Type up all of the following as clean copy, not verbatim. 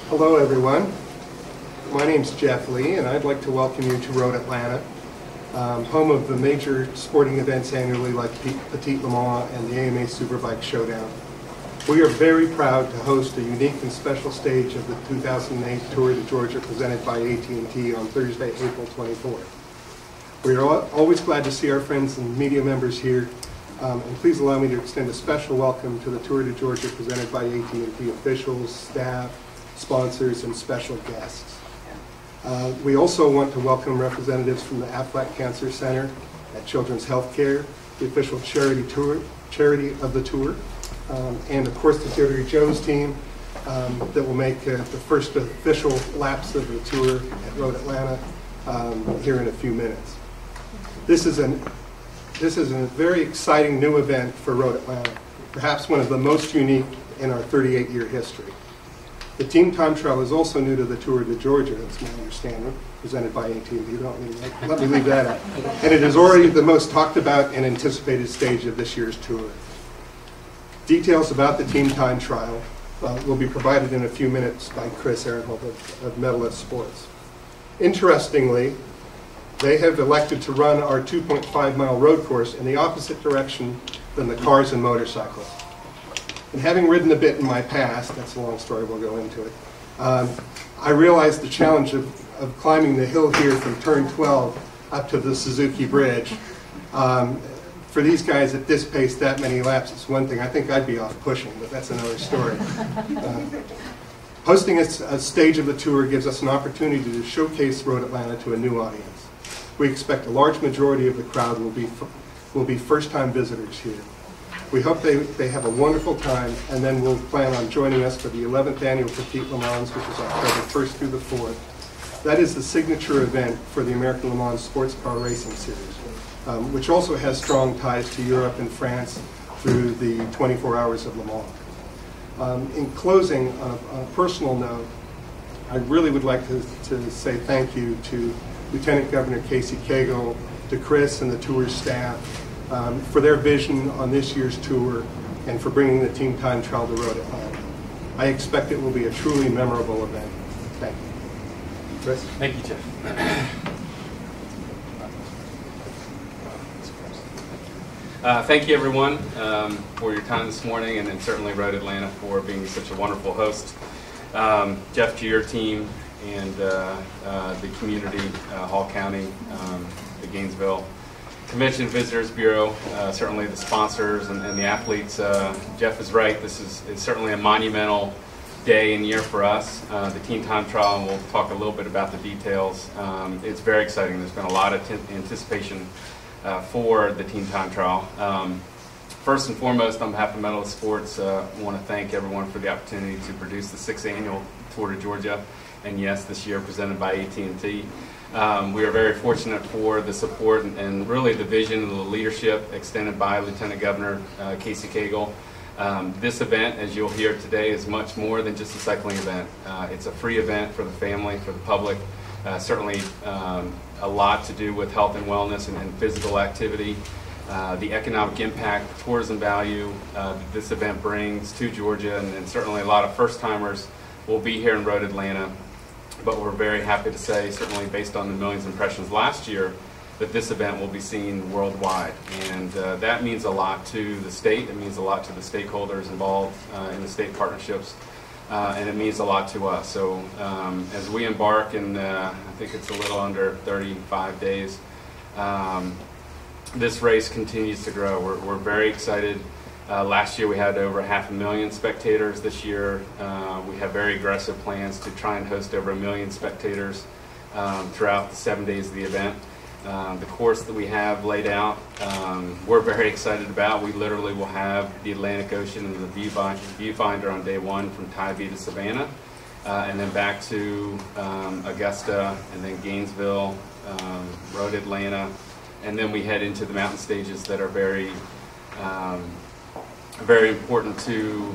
Hello everyone, my name's Jeff Lee and I'd like to welcome you to Road Atlanta, home of the major sporting events annually like Petit Le Mans and the AMA Superbike Showdown. We are very proud to host a unique and special stage of the 2008 Tour de Georgia presented by AT&T on Thursday, April 24th. We are always glad to see our friends and media members here, and please allow me to extend a special welcome to the Tour de Georgia presented by AT&T officials, staff, sponsors, and special guests. We also want to welcome representatives from the Aflac Cancer Center at Children's Healthcare, the official charity of the tour, and of course the Jody Jones team that will make the first official laps of the tour at Road Atlanta here in a few minutes. This is a very exciting new event for Road Atlanta, perhaps one of the most unique in our 38-year history. The Team Time Trial is also new to the Tour de Georgia, that's my understanding, presented by AT&T. Let me leave that out. And it is already the most talked about and anticipated stage of this year's tour. Details about the Team Time Trial will be provided in a few minutes by Chris Ehrenhold of Medalist Sports. Interestingly, they have elected to run our 2.5-mile road course in the opposite direction than the cars and motorcyclists. And having ridden a bit in my past, that's a long story, we'll go into it, I realized the challenge of climbing the hill here from turn 12 up to the Suzuki Bridge. For these guys at this pace, that many laps, it's one thing. I think I'd be off pushing, but that's another story. Hosting a stage of the tour gives us an opportunity to showcase Road Atlanta to a new audience. We expect a large majority of the crowd will be first-time visitors here. We hope they have a wonderful time, and then we'll plan on joining us for the 11th annual Petit Le Mans, which is October 1st through the 4th. That is the signature event for the American Le Mans Sports Car Racing Series, which also has strong ties to Europe and France through the 24 Hours of Le Mans. In closing, on a personal note, I really would like to say thank you to Lieutenant Governor Casey Cagle, to Chris and the tour staff, for their vision on this year's tour and for bringing the Team Time Trial to Road Atlanta. I expect it will be a truly memorable event. Thank you. Chris? Thank you, Jeff. Thank you, everyone, for your time this morning, and certainly Road Atlanta for being such a wonderful host. Jeff, to your team and the community, Hall County, the Gainesville Convention Visitors Bureau, certainly the sponsors and the athletes. Jeff is right. This is certainly a monumental day and year for us. The Team Time Trial, and we'll talk a little bit about the details. It's very exciting. There's been a lot of anticipation for the Team Time Trial. First and foremost, on behalf of Medalist Sports, I want to thank everyone for the opportunity to produce the 6th annual Tour de Georgia, and yes, this year presented by AT&T. We are very fortunate for the support and really the vision and the leadership extended by Lieutenant Governor Casey Cagle. This event, as you'll hear today, is much more than just a cycling event. It's a free event for the family, for the public, certainly a lot to do with health and wellness and physical activity. The economic impact, tourism value that this event brings to Georgia, and certainly a lot of first-timers will be here in Road Atlanta. But we're very happy to say, certainly based on the millions of impressions last year, that this event will be seen worldwide. And that means a lot to the state. It means a lot to the stakeholders involved in the state partnerships. And it means a lot to us. So as we embark, and I think it's a little under 35 days, this race continues to grow. We're very excited. Last year we had over 500,000 spectators. This year we have very aggressive plans to try and host over 1 million spectators throughout the 7 days of the event. The course that we have laid out, we're very excited about. We literally will have the Atlantic Ocean and the viewfinder on day 1 from Tybee to Savannah, and then back to Augusta, and then Gainesville, Road Atlanta, and then we head into the mountain stages that are very important to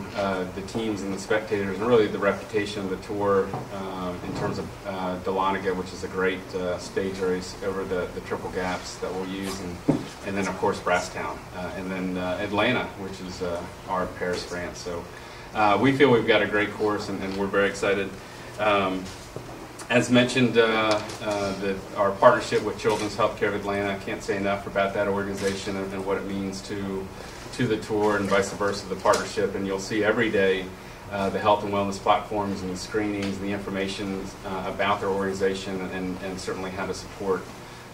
the teams and the spectators, and really the reputation of the tour in terms of Dahlonega, which is a great stage race over the triple gaps that we'll use, and then of course Brasstown, and then Atlanta, which is our Paris, France. So we feel we've got a great course, and we're very excited. As mentioned, our partnership with Children's Healthcare of Atlanta, I can't say enough about that organization and what it means to the tour and vice versa, the partnership. And you'll see every day the health and wellness platforms and the screenings and the information about their organization and certainly how to support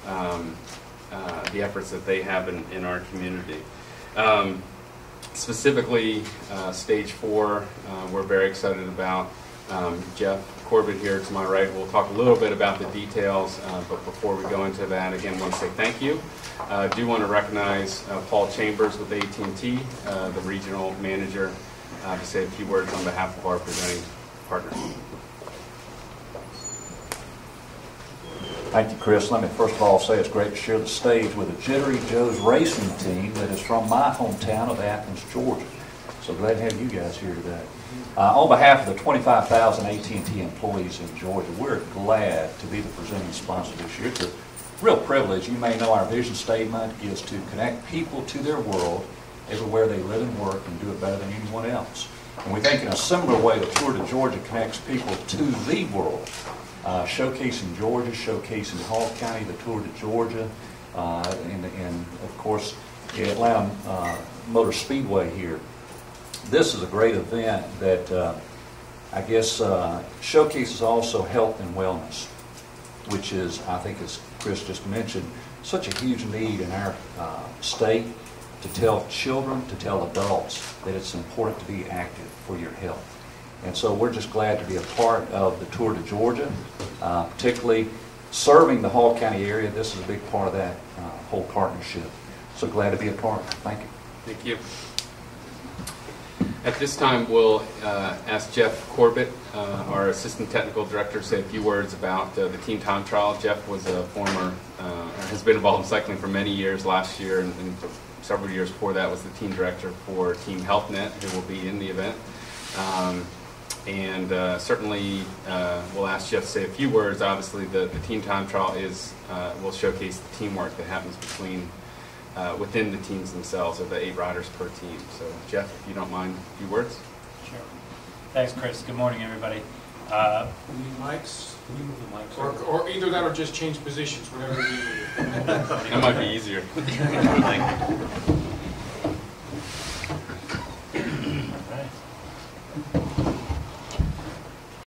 the efforts that they have in our community. Specifically, Stage 4, we're very excited about. Jeff Corbett here to my right will talk a little bit about the details, but before we go into that, again, I want to say thank you. I do want to recognize Paul Chambers with AT&T, the regional manager, to say a few words on behalf of our presenting partners. Thank you, Chris. Let me first of all say it's great to share the stage with the Jittery Joe's racing team that is from my hometown of Athens, Georgia. So glad to have you guys here today. On behalf of the 25,000 AT&T employees in Georgia, we're glad to be the presenting sponsor this year. It's a real privilege. You may know our vision statement is to connect people to their world everywhere they live and work and do it better than anyone else. And we think in a similar way, the Tour de Georgia connects people to the world. Showcasing Georgia, showcasing Hall County, the Tour de Georgia, and of course the Atlanta Motor Speedway here. This is a great event that I guess showcases also health and wellness, which is, I think as Chris just mentioned, such a huge need in our state to tell children, to tell adults that it's important to be active for your health. And so we're just glad to be a part of the Tour de Georgia, particularly serving the Hall County area. This is a big part of that whole partnership. So glad to be a part. Thank you. Thank you. At this time, we'll ask Jeff Corbett, our Assistant Technical Director, to say a few words about the Team Time Trial. Jeff was a former, has been involved in cycling for many years. Last year and several years before that was the Team Director for Team HealthNet, who will be in the event. Certainly, we'll ask Jeff to say a few words. Obviously, the Team Time Trial will showcase the teamwork that happens within the teams themselves, of the 8 riders per team. So, Jeff, if you don't mind, a few words. Sure. Thanks, Chris. Good morning, everybody. We need mics. Can you move the mics? Or either that or just change positions, whatever you need. That might be easier.